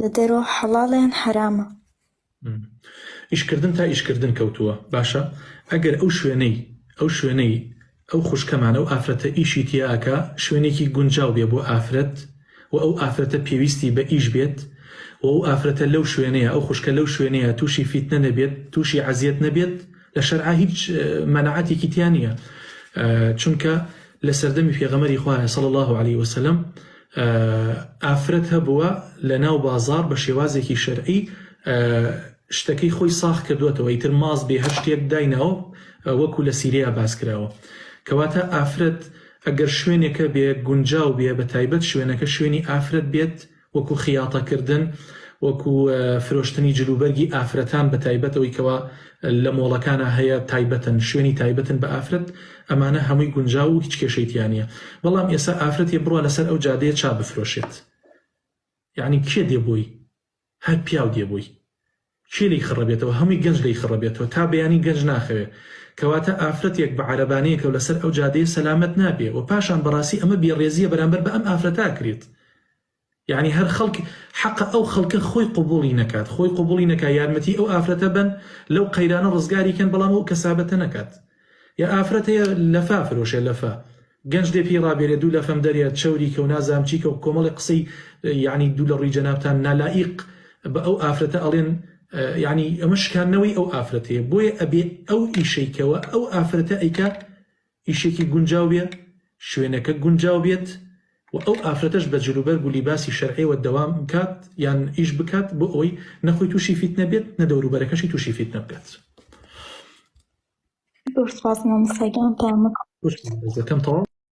لە دەرەوە حەڵاڵیان حرامە. ئیشکردن تا ئیشکردن کەوتووە باشە ئەگەر ئەو شوێنەی ئەو خوشکەمان ئەو ئافرەتە ئیشی تیاکە شوێنێکی گونجاو بێ بۆ ئافرەت و ئەو ئافرەتە پێویستی بە ئیش بێت و ئەو ئافرەتە لەو شوێنەیە ئەو خوشکە لەو شوێنەیە تووشی فیتنە نەبێت تووشی عەزیەت نەبێت لە شەرعا هیچ مەنەعەتێکی تیان نییە چونکە لە سەردەمی پێغەمبەری خوا صلی الله عليه وسلم ئافرەت هەبووە لە ناو بازاڕ بە شێوازێکی شەرعی شتەکەی خۆی ساخ کردوێتەوە ئیتر ماز بێ هەر شتێک دایناوە وەکو لە سیریا باس کراوە کەواتە ئافرەت ئەگەر شوێنێکە بێ گونجاو بێ بە تایبەت شوێنەکە شوێنی ئافرەت بێت وەکو خیاتەکردن وەکو فرۆشتنی جلوبەرگی ئافرەتان بە تایبەتەوەی کەوا لە مۆڵەکانە هەیە تایبەتن شوێنی تایبەتن بە ئافرەت ئەمانە هەمووی گونجاو و هیچ کێشەیتیان نیە بەڵام ئێستا ئافرەتی بڕوە لەسەر ئەو جادەیە چا بفرۆشێت یعنی کێ دێبووی هەر پیاو دێبووی کێ لی خڕەبێتەوە هەمووی گەنج لی خڕەبێتەوە تا بەیانی گەنج ناخەوێ کەواتە ئافرەتێک بە عەرەبانەیەکە و لەسەر ئەو جادەیە سەلامەت نابێ و پاشان بەڕاستی ئەمە بێڕێزیە بەرامبەر بە ئەم ئافرەتا کرێت یعنی هەر خەڵک حەقە ئەو خەڵکە خۆی قبوڵی نەکات خۆی قبوڵی نەکات یارمەتی ئەو ئافرەتە بن لەو قەیرانە ڕزگاری کەن بەڵام ئەو کەسابەتە نەکات یا ئافرەتەیە لەفا فرۆشێ لەفا گەنج دێ پێی ڕابێرێ دوو لەفەم دەرێت چەوری کە و نازام چیکە و کۆمەڵی قسەی یعنی دوو لە ڕووی جەنابتان نالائیق بە ئەو ئافرەتە ئەڵێن یعنی ئەمە شکاندنەوەی ئەو ئافرەتەیە بۆیە ئەبێ ئەو ئیشەیکەوە ئەو ئافرەتە ئەیکا ئیشێکی گونجاو بێ شوێنەکە گونجاو بێت و ئەو ئافرەتەش بە جلوبەرگ و لیباسی شەرعیەوە دەوام بکات یان ئیش بکات بۆ ئەوەی نەخۆی تووشی فیتنە بێت نە دەوروبەرەکەشی تووشی فیتنە بکات. سپاس مامۆستای گەورم. تەواو